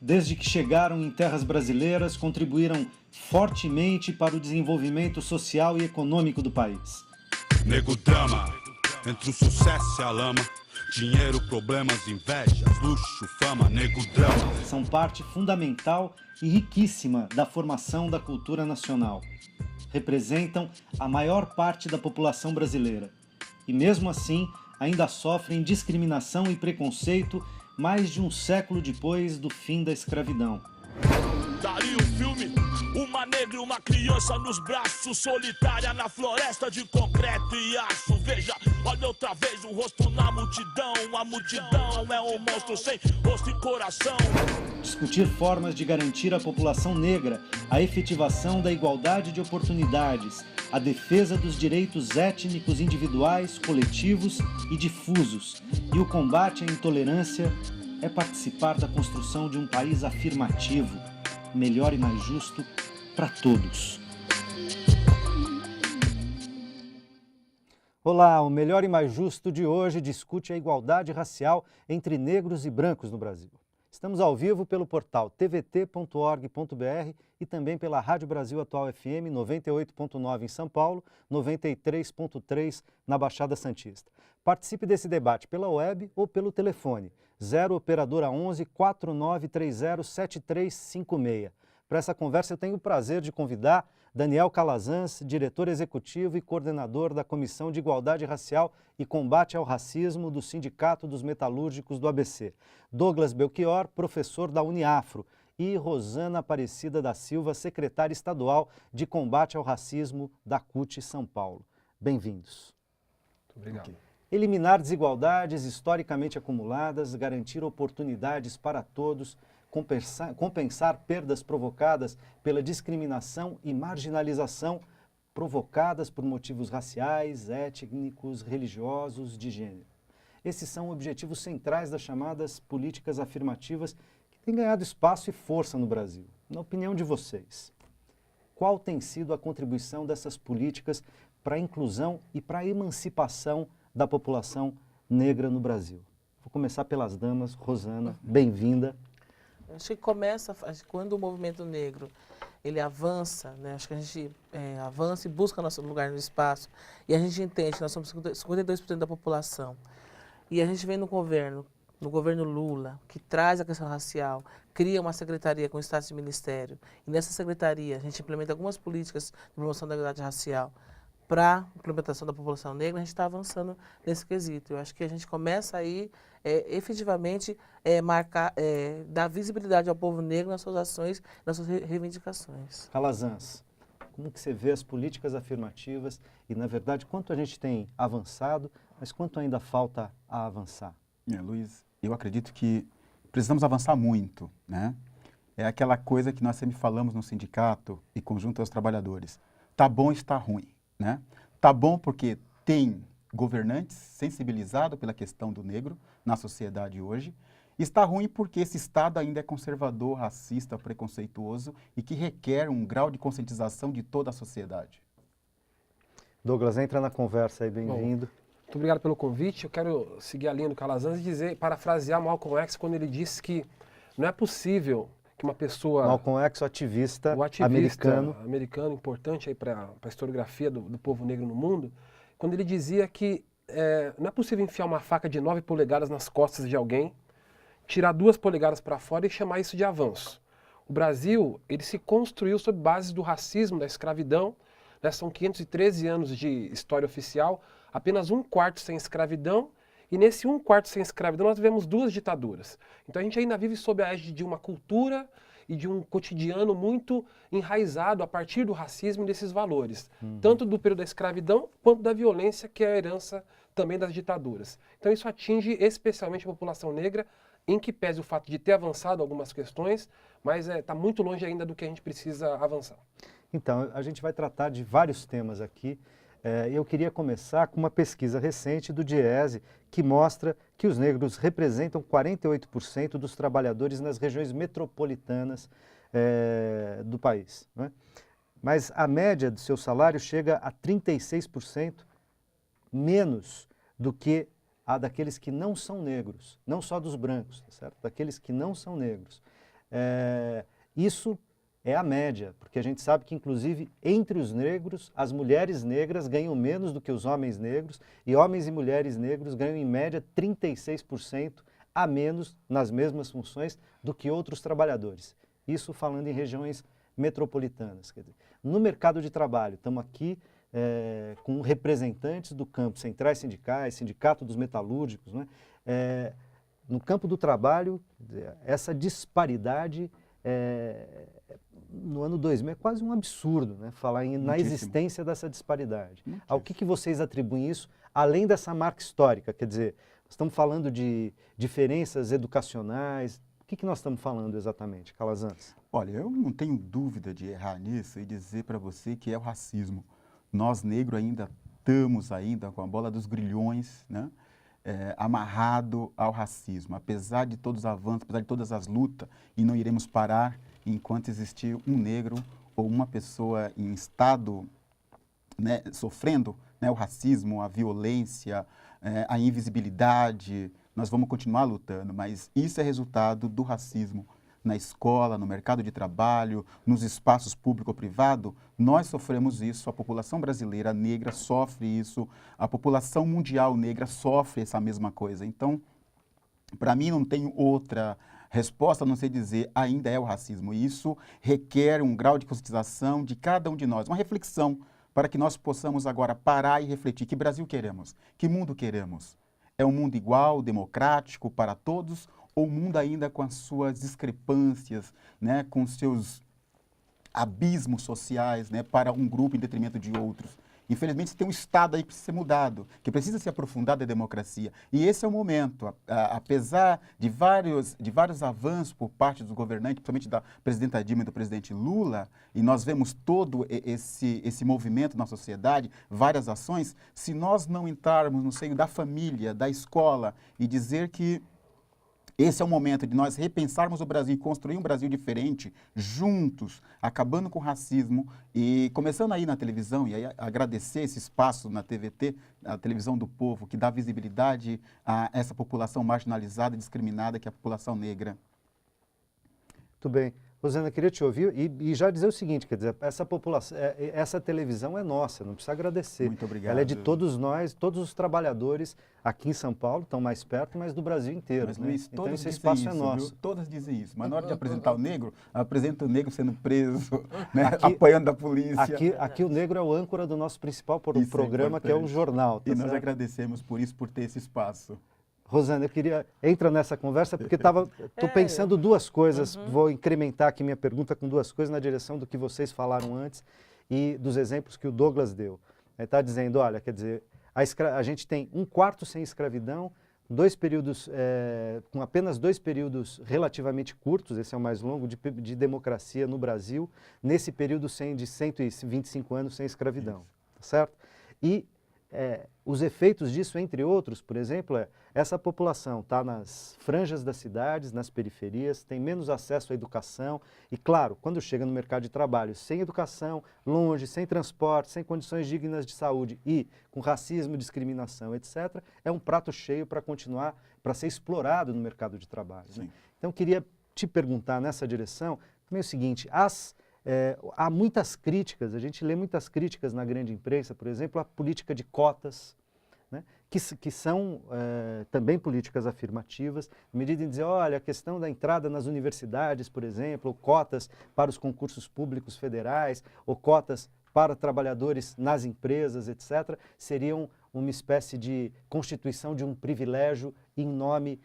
Desde que chegaram em terras brasileiras, contribuíram fortemente para o desenvolvimento social e econômico do país. Nego drama, entre o sucesso e a lama, dinheiro, problemas, invejas, luxo, fama, nego drama. São parte fundamental e riquíssima da formação da cultura nacional. Representam a maior parte da população brasileira. E mesmo assim, ainda sofrem discriminação e preconceito mais de um século depois do fim da escravidão. Daria um filme, uma negra e uma criança nos braços, solitária na floresta de concreto e aço. Veja, olha outra vez o rosto na multidão. A multidão é um monstro sem rosto e coração. Discutir formas de garantir à população negra a efetivação da igualdade de oportunidades, a defesa dos direitos étnicos individuais, coletivos e difusos, e o combate à intolerância é participar da construção de um país afirmativo, melhor e mais justo para todos. Olá, o Melhor e Mais Justo de hoje discute a igualdade racial entre negros e brancos no Brasil. Estamos ao vivo pelo portal tvt.org.br e também pela Rádio Brasil Atual FM 98.9 em São Paulo, 93.3 na Baixada Santista. Participe desse debate pela web ou pelo telefone 0 operadora 11 4930 7356. Para essa conversa eu tenho o prazer de convidar Daniel Calazans, diretor executivo e coordenador da Comissão de Igualdade Racial e Combate ao Racismo do Sindicato dos Metalúrgicos do ABC, Douglas Belchior, professor da Uniafro, e Rosana Aparecida da Silva, secretária estadual de Combate ao Racismo da CUT São Paulo. Bem-vindos. Muito obrigado. Okay. Eliminar desigualdades historicamente acumuladas, garantir oportunidades para todos, compensar perdas provocadas pela discriminação e marginalização provocadas por motivos raciais, étnicos, religiosos, de gênero. Esses são objetivos centrais das chamadas políticas afirmativas que têm ganhado espaço e força no Brasil. Na opinião de vocês, qual tem sido a contribuição dessas políticas para a inclusão e para a emancipação da população negra no Brasil? Vou começar pelas damas. Rosana, bem-vinda. Acho que começa, quando o movimento negro ele avança, né? Acho que a gente avança e busca nosso lugar no espaço, e a gente entende que nós somos 52% da população. E a gente vem no governo Lula, que traz a questão racial, cria uma secretaria com status de ministério, e nessa secretaria a gente implementa algumas políticas de promoção da igualdade racial para a implementação da população negra. A gente está avançando nesse quesito. Eu acho que a gente começa aí, efetivamente, dar visibilidade ao povo negro nas suas ações, nas suas reivindicações. Calazans, como que você vê as políticas afirmativas e, na verdade, quanto a gente tem avançado, mas quanto ainda falta a avançar? Luiz, eu acredito que precisamos avançar muito, né? É aquela coisa que nós sempre falamos no sindicato e conjunto aos trabalhadores. Tá bom, está ruim, né? Tá bom porque tem governantes sensibilizados pela questão do negro na sociedade hoje. Está ruim porque esse Estado ainda é conservador, racista, preconceituoso e que requer um grau de conscientização de toda a sociedade. Douglas, entra na conversa aí, bem-vindo. Muito obrigado pelo convite. Eu quero seguir a linha do Calazans e parafrasear Malcolm X quando ele disse que não é possível que uma pessoa... Malcolm X, o ativista americano importante aí para a historiografia do povo negro no mundo, quando ele dizia que não é possível enfiar uma faca de 9 polegadas nas costas de alguém, tirar 2 polegadas para fora e chamar isso de avanço. O Brasil, ele se construiu sob bases do racismo, da escravidão, né? São 513 anos de história oficial, apenas 1/4 sem escravidão, e nesse 1/4 sem escravidão nós tivemos 2 ditaduras. Então a gente ainda vive sob a égide de uma cultura e de um cotidiano muito enraizado a partir do racismo e desses valores, tanto do período da escravidão quanto da violência, que é a herança também das ditaduras. Então isso atinge especialmente a população negra, em que pese o fato de ter avançado algumas questões, mas está muito longe ainda do que a gente precisa avançar. Então, a gente vai tratar de vários temas aqui. Eu queria começar com uma pesquisa recente do DIEESE que mostra que os negros representam 48% dos trabalhadores nas regiões metropolitanas do país, né? Mas a média do seu salário chega a 36% menos do que a daqueles que não são negros, não só dos brancos, tá certo? Daqueles que não são negros. Isso é a média, porque a gente sabe que, inclusive, entre os negros, as mulheres negras ganham menos do que os homens negros, e homens e mulheres negros ganham, em média, 36% a menos nas mesmas funções do que outros trabalhadores. Isso falando em regiões metropolitanas. Quer dizer, no mercado de trabalho, estamos aqui com representantes do campo, centrais sindicais, sindicato dos metalúrgicos, né? No campo do trabalho, essa disparidade no ano 2000 é quase um absurdo, né? Falar na existência dessa disparidade. Ao que vocês atribuem isso, além dessa marca histórica? Quer dizer, estamos falando de diferenças educacionais. O que nós estamos falando exatamente, Calazans? Olha, eu não tenho dúvida de errar nisso e dizer para você que é o racismo. Nós, negros, ainda estamos com a bola dos grilhões, né? Amarrado ao racismo. Apesar de todos os avanços, apesar de todas as lutas, e não iremos parar enquanto existir um negro ou uma pessoa em estado, né, sofrendo, né, o racismo, a violência, a invisibilidade. Nós vamos continuar lutando, mas isso é resultado do racismo. Na escola, no mercado de trabalho, nos espaços público ou privado, nós sofremos isso, a população brasileira negra sofre isso, a população mundial negra sofre essa mesma coisa. Então, para mim não tem outra resposta a não ser dizer ainda é o racismo. E isso requer um grau de conscientização de cada um de nós, uma reflexão para que nós possamos agora parar e refletir que Brasil queremos, que mundo queremos. É um mundo igual, democrático para todos, ou um mundo ainda com as suas discrepâncias, né, com seus abismos sociais, né, para um grupo em detrimento de outros. Infelizmente, tem um Estado aí que precisa ser mudado, que precisa se aprofundar da democracia. E esse é o momento. Apesar de vários avanços por parte dos governantes, principalmente da presidenta Dilma e do presidente Lula, e nós vemos todo esse movimento na sociedade, várias ações, se nós não entrarmos no seio da família, da escola, e dizer que esse é o momento de nós repensarmos o Brasil e construir um Brasil diferente, juntos, acabando com o racismo e começando aí na televisão, e aí agradecer esse espaço na TVT, a televisão do povo, que dá visibilidade a essa população marginalizada e discriminada, que é a população negra. Muito bem. Rosana, queria te ouvir e já dizer o seguinte, quer dizer, essa televisão é nossa, não precisa agradecer. Muito obrigado. Ela é de todos nós, todos os trabalhadores aqui em São Paulo, estão mais perto, mas do Brasil inteiro. Mas, né? Luiz, então todas esse espaço dizem é isso, nosso. viu? Todas dizem isso, mas na hora de apresentar o negro, apresenta o negro sendo preso, né? Apanhando da polícia. Aqui o negro é o âncora do nosso principal programa, que é o jornal. Tá e nós certo? agradecemos por isso, por ter esse espaço. Rosana, eu queria entrar nessa conversa porque estou pensando duas coisas, vou incrementar aqui minha pergunta com duas coisas na direção do que vocês falaram antes e dos exemplos que o Douglas deu. Ele está dizendo, olha, quer dizer, a gente tem um quarto sem escravidão, com apenas 2 períodos relativamente curtos, esse é o mais longo, de democracia no Brasil, nesse período de 125 anos sem escravidão, tá certo? E os efeitos disso, entre outros, por exemplo, essa população está nas franjas das cidades, nas periferias, tem menos acesso à educação e, claro, quando chega no mercado de trabalho sem educação, longe, sem transporte, sem condições dignas de saúde e com racismo, discriminação, etc., é um prato cheio para continuar, para ser explorado no mercado de trabalho. Né? Então, queria te perguntar nessa direção, também o seguinte, há muitas críticas, a gente lê muitas críticas na grande imprensa, por exemplo, à política de cotas, né, que são também políticas afirmativas, na medida em dizer, olha, a questão da entrada nas universidades, por exemplo, ou cotas para os concursos públicos federais, ou cotas para trabalhadores nas empresas, etc., seriam uma espécie de constituição de um privilégio em nome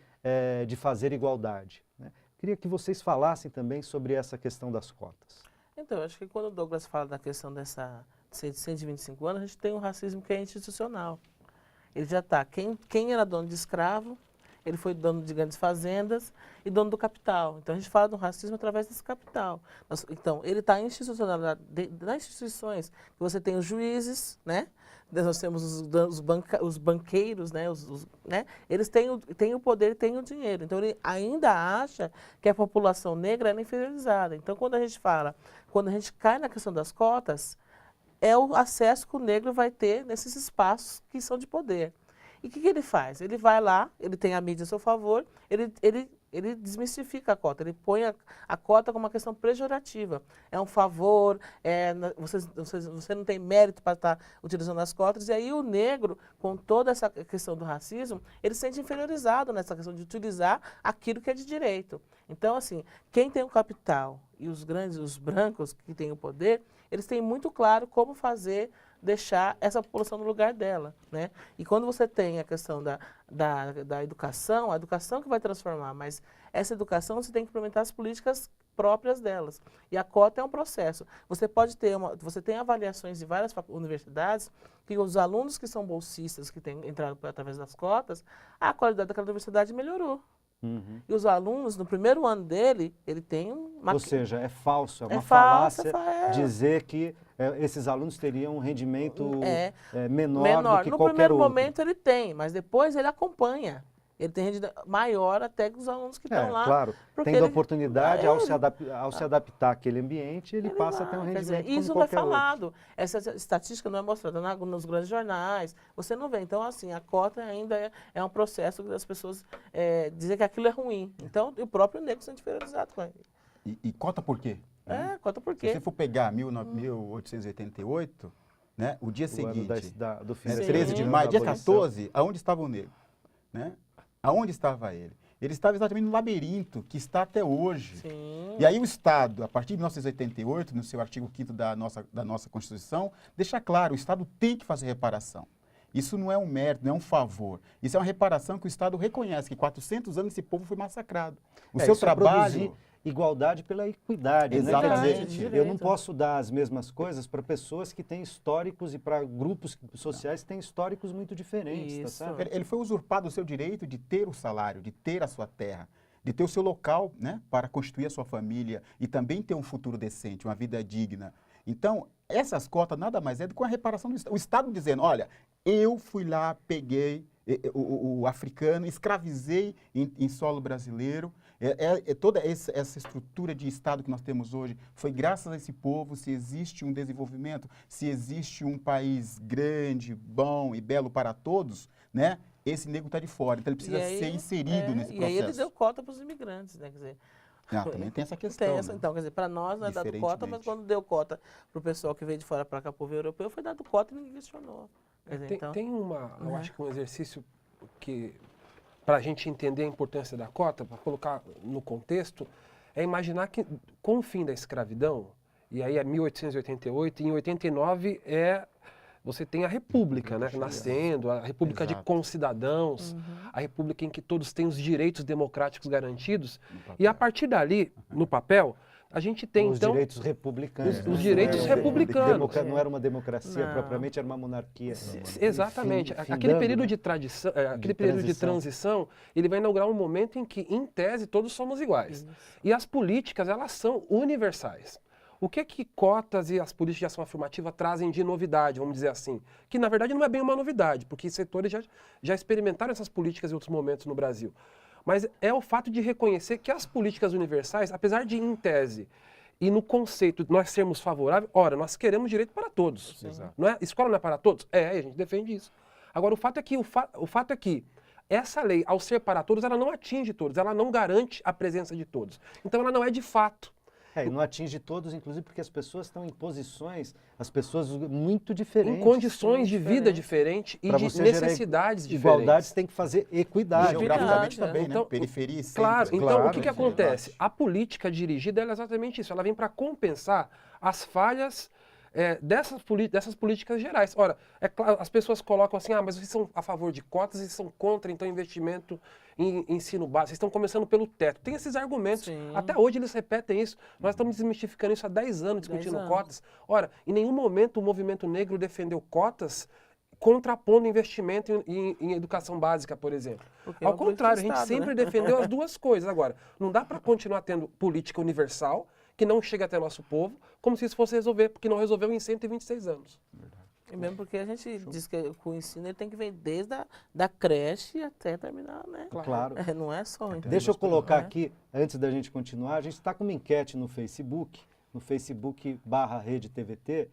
de fazer igualdade. Né? Queria que vocês falassem também sobre essa questão das cotas. Então, acho que quando o Douglas fala da questão de 125 anos, a gente tem um racismo que é institucional. Ele já está, quem era dono de escravo, ele foi dono de grandes fazendas e dono do capital. Então, a gente fala do racismo através desse capital. Então, ele está institucional, nas instituições, você tem os juízes, né? nós temos os banqueiros, né? Né? Eles têm o poder, têm o dinheiro. Então, ele ainda acha que a população negra é inferiorizada. Então, quando a gente cai na questão das cotas, é o acesso que o negro vai ter nesses espaços que são de poder. E o que ele faz? Ele vai lá, ele tem a mídia a seu favor, ele desmistifica a cota, ele põe a cota como uma questão pejorativa. É um favor, você não tem mérito para estar utilizando as cotas. E aí o negro, com toda essa questão do racismo, ele se sente inferiorizado nessa questão de utilizar aquilo que é de direito. Então, assim, quem tem o capital e os brancos que têm o poder, eles têm muito claro como deixar essa população no lugar dela, né? E quando você tem a questão da educação, a educação que vai transformar, mas essa educação você tem que implementar as políticas próprias delas. E a cota é um processo. Você tem avaliações de várias universidades que os alunos que são bolsistas, que têm entrado através das cotas, a qualidade daquela universidade melhorou. Uhum. E os alunos, no primeiro ano dele, ele tem uma... Ou seja, é falso, é uma falso, falácia dizer que esses alunos teriam um rendimento menor do que No qualquer primeiro outro. momento ele tem, mas depois ele acompanha. Ele tem rendimento maior até que os alunos que estão lá. Claro, porque tendo a ele- oportunidade, ao se adaptar àquele ambiente, ele passa a ter um Quer dizer, rendimento isso como não é qualquer outro. falado. Essa estatística não é mostrada nos grandes jornais. Você não vê. Então, assim, a cota ainda é um processo das pessoas dizer que aquilo é ruim. Então, o próprio negro se sente inferiorizado com ele. E cota por quê? Cota por Se quê? você for pegar 1888, né, o dia O ano seguinte, do fim né, da 13 de Sim. maio, dia da abolição. 14, aonde estava o negro? Né? Aonde estava ele? Ele estava exatamente no labirinto, que está até hoje. Sim. E aí o Estado, a partir de 1988, no seu artigo 5º da nossa Constituição, deixa claro, o Estado tem que fazer reparação. Isso não é um mérito, não é um favor. Isso é uma reparação que o Estado reconhece, que 400 anos esse povo foi massacrado. O seu Isso é trabalho... produzir igualdade pela equidade. Exatamente. Né? Quer dizer, Direito. eu não posso dar as mesmas coisas para pessoas que têm históricos e para grupos sociais que têm históricos muito diferentes. Tá Isso. certo? Ele foi usurpado o seu direito de ter o salário, de ter a sua terra, de ter o seu local, né, para constituir a sua família e também ter um futuro decente, uma vida digna. Então, essas cotas nada mais é do que uma reparação do Estado. O Estado dizendo, olha, eu fui lá, peguei o africano, escravizei em solo brasileiro. Toda essa estrutura de Estado que nós temos hoje foi graças a esse povo. Se existe um desenvolvimento, se existe um país grande, bom e belo para todos, né? Esse negro está de fora, então ele precisa ser inserido nesse processo. E aí ele deu cota para os imigrantes, né? Quer dizer, Também tem essa questão. tem essa, né? então, quer dizer, para nós não é dado cota, mas quando deu cota para o pessoal que veio de fora para cá, povo europeu, foi dado cota e ninguém questionou. Quer dizer, então, Eu acho que um exercício que, para a gente entender a importância da cota, para colocar no contexto, é imaginar que com o fim da escravidão, e aí é 1888, e em 89 você tem a República, né, nascendo, a República de Exato. concidadãos, a República em que todos têm os direitos democráticos garantidos, e a partir dali, no papel, a gente tem, Os então... direitos republicanos. os né? direitos Não era- republicanos. Não era uma democracia Não. propriamente, era uma monarquia. Exatamente. Enfim, Aquele findando, período né? de tradição, aquele período de transição, ele vai inaugurar um momento em que, em tese, todos somos iguais. E as políticas, elas são universais. O que cotas e as políticas de ação afirmativa trazem de novidade, vamos dizer assim? Que, na verdade, não é bem uma novidade, porque setores já experimentaram essas políticas em outros momentos no Brasil. Mas é o fato de reconhecer que as políticas universais, apesar de, em tese, e no conceito de nós sermos favoráveis, ora, nós queremos direito para todos. Não é? Escola não é para todos? A gente defende isso. Agora, o fato é que essa lei, ao ser para todos, ela não atinge todos, ela não garante a presença de todos. Então, ela não é de fato. E não atinge todos, inclusive porque as pessoas estão em posições, as pessoas muito diferentes. Em condições de vida diferentes e Pra de você gerar necessidades igualdades diferentes. tem que fazer equidade. Geograficamente Verdade, também, então, né? Periferia e centro. Claro, então Claro, o que verdade. acontece? A política dirigida ela é exatamente isso, ela vem para compensar as falhas dessas políticas gerais. Ora, é claro, as pessoas colocam assim, mas vocês são a favor de cotas e são contra, então, investimento em ensino básico. Vocês estão começando pelo teto. Tem esses argumentos. Sim. Até hoje eles repetem isso. Nós estamos desmistificando isso há 10 anos, discutindo 10 anos. cotas. Ora, em nenhum momento o movimento negro defendeu cotas contrapondo investimento em educação básica, por exemplo. Porque é Ao uma política contrário, a de gente Estado, sempre né? defendeu as duas coisas. Agora, não dá para continuar tendo política universal que não chega até nosso povo, como se isso fosse resolver, porque não resolveu em 126 anos. E mesmo porque a gente diz que o ensino ele tem que vir desde da creche até terminar, né? Claro. Não é só. Deixa eu colocar né? aqui, antes da gente continuar, a gente está com uma enquete no Facebook /Rede TVT,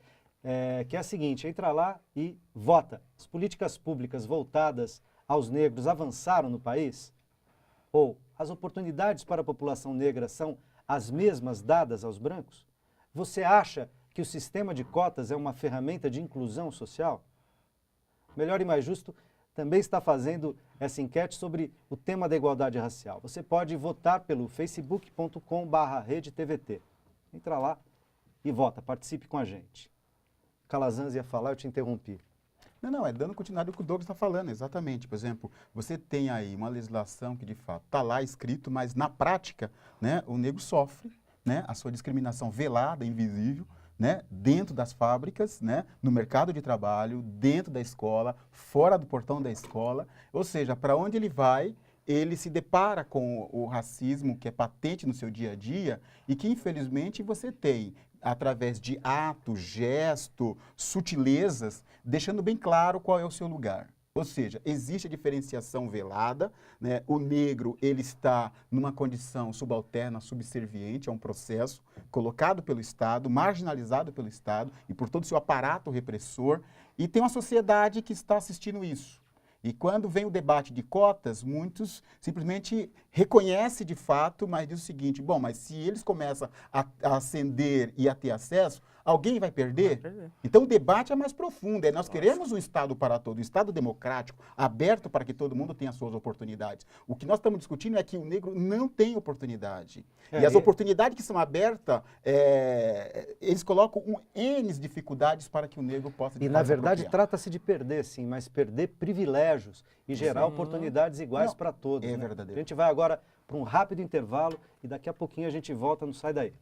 que é a seguinte: entra lá e vota. As políticas públicas voltadas aos negros avançaram no país? Ou as oportunidades para a população negra são as mesmas dadas aos brancos? Você acha que o sistema de cotas é uma ferramenta de inclusão social? Melhor e Mais Justo também está fazendo essa enquete sobre o tema da igualdade racial. Você pode votar pelo facebook.com/Rede TVT. Entra lá e vota, participe com a gente. Calazans ia falar, eu te interrompi. Não, é dando continuidade ao que o Douglas está falando, exatamente. Por exemplo, você tem aí uma legislação que, de fato, está lá escrito, mas na prática, né, o negro sofre, né, a sua discriminação velada, invisível, né, dentro das fábricas, né, no mercado de trabalho, dentro da escola, fora do portão da escola. Ou seja, para onde ele vai, ele se depara com o racismo que é patente no seu dia a dia e que, infelizmente, você tem através de ato, gesto, sutilezas, deixando bem claro qual é o seu lugar. Ou seja, existe a diferenciação velada, né? O negro ele está numa condição subalterna, subserviente a um processo colocado pelo Estado, marginalizado pelo Estado e por todo o seu aparato repressor, e tem uma sociedade que está assistindo isso. E quando vem o debate de cotas, muitos simplesmente reconhecem de fato, mas diz o seguinte: bom, mas se eles começam a ascender e a ter acesso, alguém vai perder? Então o debate é mais profundo. Nós queremos um Estado para todos, um Estado democrático, aberto para que todo mundo tenha as suas oportunidades. O que nós estamos discutindo é que o negro não tem oportunidade. E as oportunidades que são abertas, eles colocam N dificuldades para que o negro possa... E, na verdade, trata-se de perder, sim, mas perder privilégios e gerar oportunidades iguais para todos. É né? verdadeiro. A gente vai agora para um rápido intervalo e daqui a pouquinho a gente volta no Sai Daí.